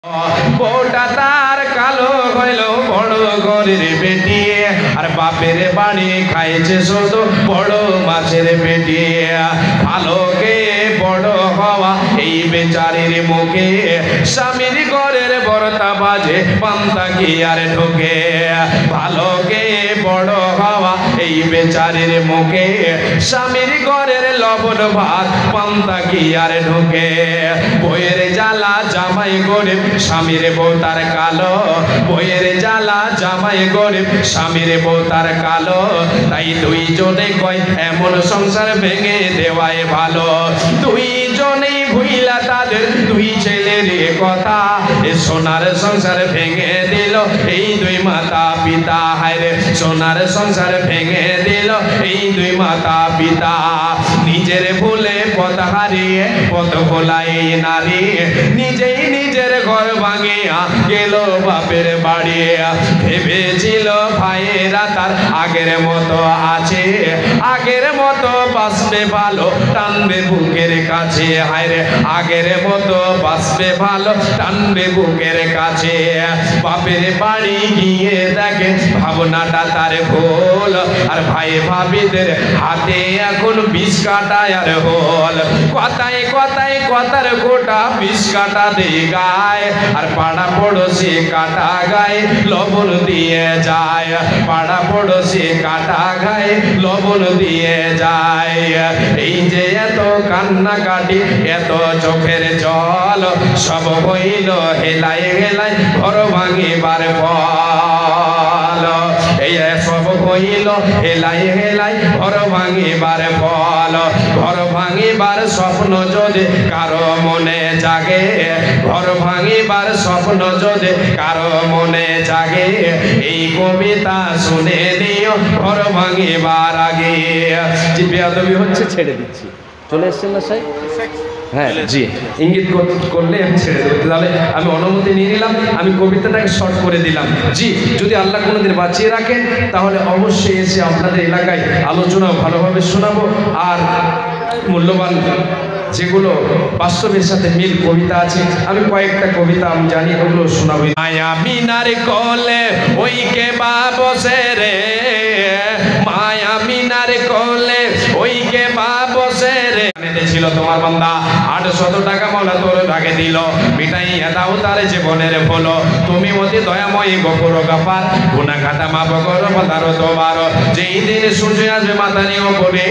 বউটা তার কালো হইল বড় ঘরের বেটি, আর বাপের বাড়ি খাইছে শুধু বড় মাছের পেটি। ভালোকে বড় হওয়া এই বেচারির মুখে, স্বামীর ঘরের বর্তা বাজে পান্তা কি আর ঢোকে। ভালোকে বড় হওয়া এই বেচারির মুখে, স্বামীর ঘরের লবণ ভাত পান্তা কি আর ঢোকে। বইয়ের জ্বালা জামাই গরিব, স্বামীর বউ তার কালো। বইয়ের জ্বালা জামাই গরিব, স্বামীর বউ তার কালো। তাই দুইজনে কয় এমন সংসার ভেঙে দেওয়াই ভালো। দুইজনেই ভুইলা তাদের দুই ছেলের কথা, এ সোনার সংসার ভেঙে দিল এই দুই মাতা পিতা। হায়রে সোনার সংসার ভেঙে দিল এই দুই মাতা পিতা। নিজের ভুলে পথ হারিয়ে পথ ভোলাই নারী, নিজেই নিজের ঘর ভাঙিয়া গেল বাপের বাড়ি। ভেবেছিল ভাইয়েরা তার আগের মতো আছে, আগের মতো বাঁচবে ভালো টানবে বুকের কাছে। হায়রে আগের মতো বাঁচবে ভালো টানবে বুকের কাছে। বাপের বাড়ি গিয়ে দেখে ভাবনাটা তার ভুল, আর ভাই ভাবিদের হাতে এখন বিষ কাটায় আর হোল। কথায় কথায় কথার গোটা বিষ কাটা দিয়ে গায়, আর পাড়া পড়োশি কাটা গায়ে লবণ দিয়ে যায়। পাড়া পড়োশি কাটা গায়ে লবণ দিয়ে যায়। এই যে এত কান্না কাটি এত চোখের জল, সব হইল হেলাই হেলাই ঘর ভাঙিবার ফল। এই সব হইল হেলাই হেলাই ঘর ভাঙিবার ফল। ঘর ভাঙিবার স্বপ্ন যদি কারো মনে জাগে, ঘর ভাঙিবার স্বপ্ন যদি কারো মনে জাগে, এই কবিতা শুনে নিও ঘর ভাঙিবার আগে। যে বেয়াদবি হচ্ছে ছেড়ে দিচ্ছি। চলে এসছেন না সাহেব? হ্যাঁ জি, ইঙ্গিত করলে আমি ছেড়ে দেব। তাহলে আমি অনুমতি নিয়ে নিলাম, আমি কবিতাটাকে শর্ট করে দিলাম। জি, যদি আল্লাহ কোনোদিন বাঁচিয়ে রাখেন তাহলে অবশ্যই এসে আপনাদের এলাকায় আলোচনা ভালোভাবে শোনাবো। আর মূল্যবান যেগুলো বাস্তবের সাথে মিল কবিতা আছে, আমি কয়েকটা কবিতা আমি জানি, ওগুলো শোনাবো। মায়া মিনার কোলে ওই কে বা বসে রে, মায়া মিনার কোলে ওই কে বা বসে রে। ছিল তোমার বান্দা 800 টাকা মাওলা তোর ভাগে দিল, মিটাইয়া দাও তার জীবনের ভুল। তুমি অতি দয়াময়ী গফুর গাফার, গুনাহ খাতা মাফ করো পদারো তোমার। যেই দিন সূর্য আসবে মাথার উপরে,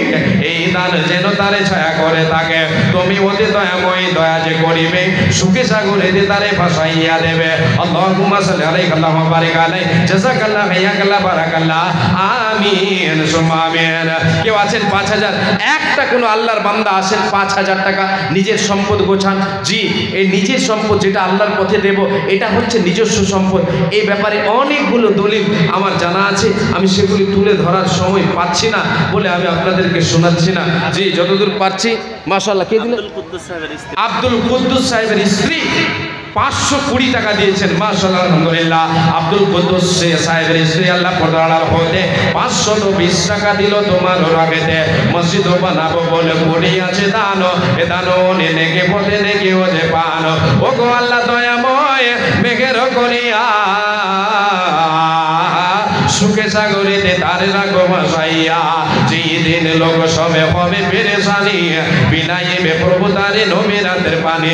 এই দান যেন তারে ছায়া করে থাকে। তুমি অতি দয়াময়ী দয়া যে করিবে, সুখে সাগরে দিয়ে তারে ভাসাইয়া দেবে। আল্লাহুম্মা সাল্লি আলাইহি আল্লাহুম্মা বারিক আলাইহি জাযাকাল্লাহু হাইয়াকাল্লাহ বারাকাল্লাহ আমিন সুম্মা আমিন। কেউ আছেন 5000, একটা কোনো আল্লাহর বান্দা আসেন 5000 টাকা নিজের সম্পদ গোছান। জি, এই নিজের সম্পদ যেটা আল্লাহর পথে দেব, এটা হচ্ছে নিজস্ব সম্পদ। এই ব্যাপারে অনেকগুলো দলিল আমার জানা আছে, আমি সেগুলি তুলে ধরার সময় পাচ্ছি না বলে আমি আপনাদেরকে শোনাচ্ছি না। জি, যতদূর পারছি। মাশাআল্লাহ। কে দিলেন? আব্দুল কুদ্দুস সাহেবের স্ত্রী 520 টাকা দিয়েছেন। মাশাআল্লাহ, আলহামদুলিল্লাহ। আব্দুল কুদ্দুস সাহেবের স্ত্রী আল্লাহ পর্দার হতে 520 টাকা দিল তোমার রাগেতে। মসজিদ বানাবো বলে পড়ে আছে দান, এ দান নেকে পথে নেকে ও যে পান। ও গো আল্লাহ দয়াময় মেঘের করিয়া সুখে সাগরেতে তারে রাখো ভাসাইয়া। যেই দিন লোক সবে হবে পেরেশানি, বিনাইবে প্রভু তারে নবী রাতের পানি।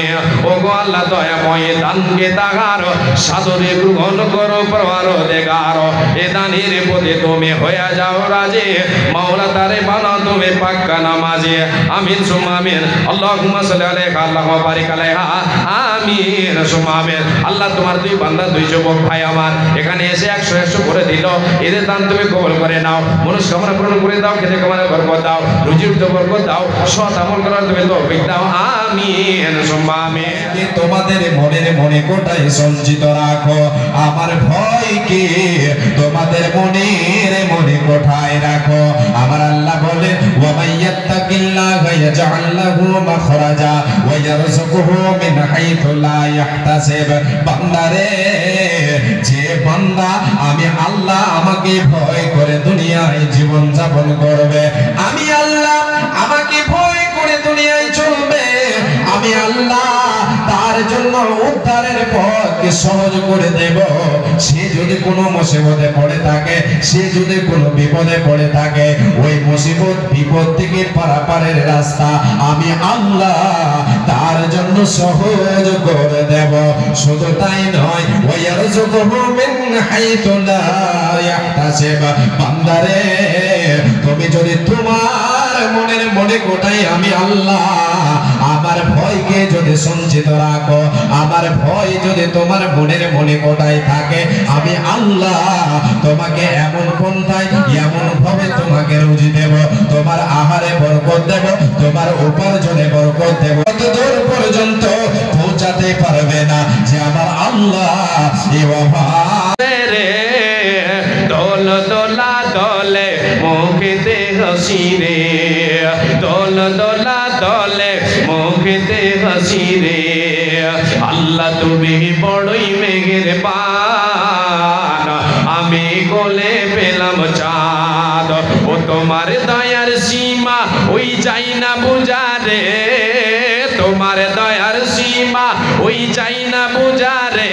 ও গো আল্লাহ দয়াময় দানকে তাহার সাদরে গ্রহণ করো প্রভার দেগার। এ দানের পথে তুমি হইয়া যাও রাজে, মাওলা তারে বানাও তুমি পাক্কা নামাজে। আমিন সুম্মা আমিন। আল্লাহুম্মা সাল্লি আলাইহি আল্লাহুম্মা বারিক আলাইহা আমিন সুম্মা আমিন। আল্লাহ তোমার দুই বান্দা দুই যুবক ভাই আমার এখানে এসে 100 করে দিল, এদের দান তুমি কবুল করে নাও, মনস্কামনা পূরণ করে দাও, খেতে কামনা বরকত দাও, রুজির বরকত দাও, সৎ আমল করার তুমি তৌফিক দাও। আমিন সুম্মা আমিন। তোমাদের মনের মনে কোটায় সঞ্চিত রাখো আমার ভয়কে, তোমাদের মনের মনে কোঠায় রাখো। আমার আল্লাহ বলে ওয়া মাইয়াত্তাকিল্লাহা ইয়াজআল লাহু মাখরাজা ওয়া ইয়ারযুকুহু মিন হাইথু লা ইয়াহতাসিব। বান্দারে, যে বান্দা আমি আল্লাহ আমাকে ভয় করে দুনিয়ায় জীবন যাপন করবে, আমি আল্লাহ আমাকে ভয় করে দুনিয়ায় চলবে, আমি আল্লাহ তার জন্য উদ্ধারের পথ তোমাকে সহজ করে দেব। সে যদি কোনো মুসিবতে পড়ে থাকে, সে যদি কোনো বিপদে পড়ে থাকে, ওই মুসিবত বিপদ থেকে পারাপারের রাস্তা আমি আল্লাহ তার জন্য সহজ করে দেব। শুধু তাই নয়, ওয়ারযুকুহু মিন হাইতু লা ইয়াহতাসিব। বান্দারে, তুমি যদি তোমার মনের মনে কোটাই আমি আল্লাহ আমার ভয়কে যদি সঞ্চিত রাখো, আমার ভয় যদি তোমার মনের মনে কোটাই থাকে, আমি আল্লাহ তোমাকে এমন পন্থায় এমন ভাবে তোমাকে রুজি দেব, তোমার আহারে বরকত দেব, তোমার উপার্জনে বরকত দেব। ততদূর পর্যন্ত পৌঁছাতে পারবে না যে আমার আল্লাহ এ রে দোল দোলা দলে মুখেতে হাসি রে, দোল দোলা দলে মুখেতে হাসি রে। আল্লাহ তুমি বড়ই মেহেরবান, আমি কোলে পেলাম চাঁদ। ও তোমার দয়ার সীমা ওই যাই না বুঝা রে, তোমার দয়ার সীমা ওই যাই না বুঝা রে।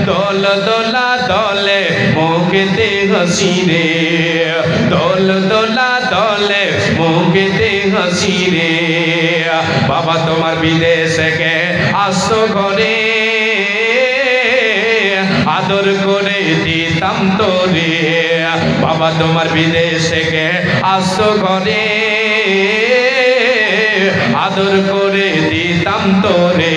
দোল দোলা দলে মুখেতে হাসি রে, দোল দোলা দলে মুখেতে হাসি রে। বাবা তোমার বিদেশ থেকে আসতো ঘরে, আদর করে দিতাম তোরে। বাবা তোমার বিদেশ থেকে আসতো ঘরে, আদর করে দিতাম তোরে।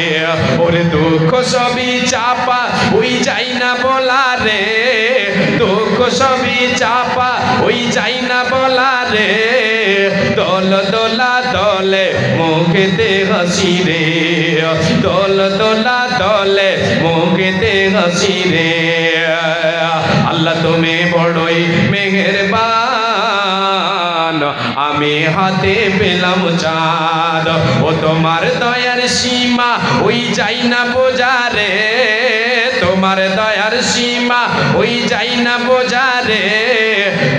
ওরে দুঃখ সবই চাপা ওই যাই না বলা রে, দুঃখ সবই চাপা ওই যাই না বলা রে। দোল দোলা দলে মুখেতে হাসি রে, দোল দোলা দলে মুখেতে হাসি রে। আল্লাহ তুমি বড়ই মেহেরবান, আমি হাতে পেলাম চাঁদ। ও তোমার দয়ার সীমা ওই যাই না বোঝা রে, তোমার দয়ার সীমা ওই যাই না বোঝা রে।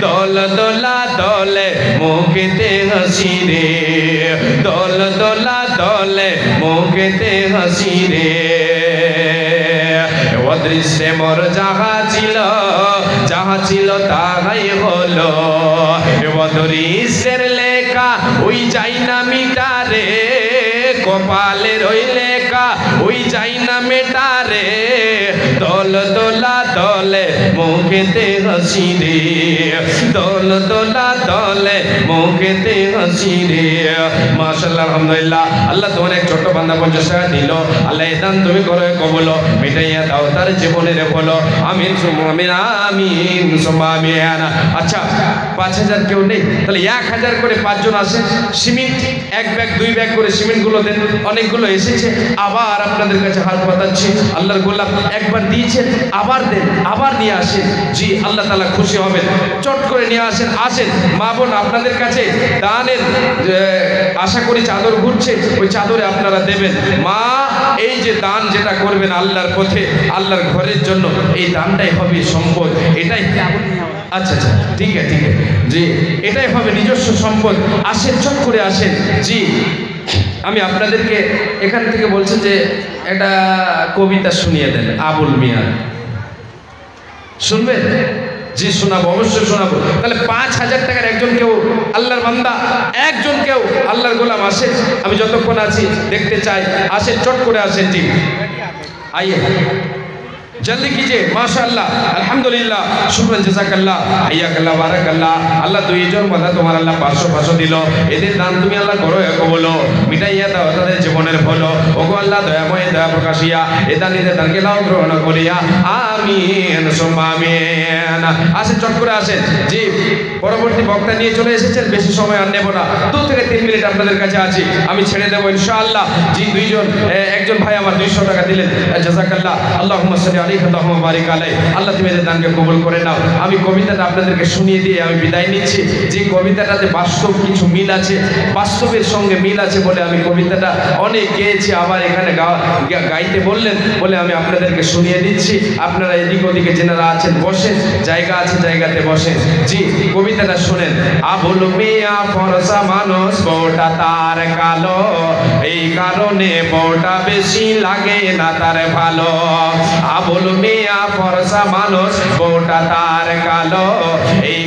দোল দোলা দলে মুখেতে হাসি রে, দোল দোলা দলে মুখেতে হাসি রে। অদৃশ্যে মোর যাহা ছিল, যাহা ছিল তাহাই হলো। অদৃশ্যের লেখা ওই যাই না মিটারে, কপালের ওই লেখা ওই যাই না মেটারে। দোল দোলা দলে মুখেতে হাসি রে, দোল দোলা দলে মুখেতে হাসি রে। মাশাআল্লাহ, আলহামদুলিল্লাহ। আল্লাহ তোমার এক ছোট্ট বান্দা 50 টাকা দিল। আল্লাহ এই দান তুমি করো কবুল, মিটাইয়া দাও তার জীবনের বলো আমিন সুম্মা আমিন, আমিন সুম্মা আমিন। আচ্ছা 5000 কেউ নেই, তাহলে 1000 করে 5 জন আসেন। সিমেন্ট 1 ব্যাগ 2 ব্যাগ করে সিমেন্ট গুলো দেন। অনেকগুলো এসেছে, আবার আপনাদের কাছে হাত পাতাচ্ছি। আল্লাহর গোলাপ একবার দিয়েছেন, আবার দেন, আবার নিয়ে আসেন। জি আল্লাহ তাআলা খুশি হবেন। চট করে নিয়ে আসেন। আসেন মা বোন, আপনাদের কাছে দানের আশা করি চাদর ঘুরছে, ওই চাদরে আপনারা দেবেন। মা এই যে দান যেটা করবেন আল্লাহর পথে, আল্লাহর ঘরের জন্য, এই দানটাই হবে সম্পদ। এটাই আচ্ছা আচ্ছা ঠিক আছে ঠিক আছে জি, এটাই হবে নিজস্ব সম্পদ। আসেন, চট করে আসেন। জি আমি আপনাদেরকে এখান থেকে বলছি যে একটা কবিতা শুনিয়ে দেন আবুল মিয়া, শুনবেন? জি শোনাবো, অবশ্যই শোনাবো। তাহলে 5000 টাকার একজন কেউ আল্লাহর বান্দা, একজন কেউ আল্লাহর গোলাম আসেন। আমি যতক্ষণ আছি দেখতে চাই, আসেন, চট করে আসেন। জি আইয়ে जल्दी कीजिए। माशाअल्लाह, अल्हम्दुलिल्लाह, शुक्रान जज़ाकल्लाह, हायाकल्लाह, बाराकल्लाह। আল্লাহ দুইজন কথা তোমার আল্লাহ 500 দিল। এদের দান তুমি আল্লাহ করো কবুলো, মিটাইয়া দাও তাদের জীবনের ফলো। ওগো আল্লাহ দয়াময়, দয়া প্রকাশিয়া এ দানিতে দানকে লাও গ্রহণ করিয়া আমিন সুম্মা আমিন। আসেন, চট করে আসেন। জি পরবর্তী বক্তা নিয়ে চলে এসেছেন, বেশি সময় আর নেব না। 2 থেকে 3 মিনিট আপনাদের কাছে আছি, আমি ছেড়ে দেবো ইনশাআল্লাহ। জি দুইজন, একজন ভাই আমার 200 টাকা দিলেন, জাযাকাল্লাহ। আল্লাহুম্মা সাল্লি বারিক আল্লাহুম্মা বারিক আলাই। আল্লাহ তুমি এদের দানকে কবুল করে নাও। আমি কবিতাটা আপনাদেরকে শুনিয়ে দিয়ে আমি বিদায় নিচ্ছি। যে কবিতাটাতে বাস্তব কিছু মিল আছে, বাস্তবের সঙ্গে মিল আছে বলে আমি কবিতাটা অনেক গেয়েছি, আবার এখানে গাইতে বললেন বলে আমি আপনাদেরকে শুনিয়ে দিচ্ছি। আপনারা এদিক ওদিকে যেনারা আছেন বসেন, জায়গা আছে জায়গাতে বসেন। জি, কবিতাটা শোনেন। আবুল মিয়া ফরসা মানুষ, বউটা তার কালো, এই কারণে বউটা বেশি লাগে না তার ভালো। আবুল মিয়া ফরসা মানুষ, বউটা তার কালো, এই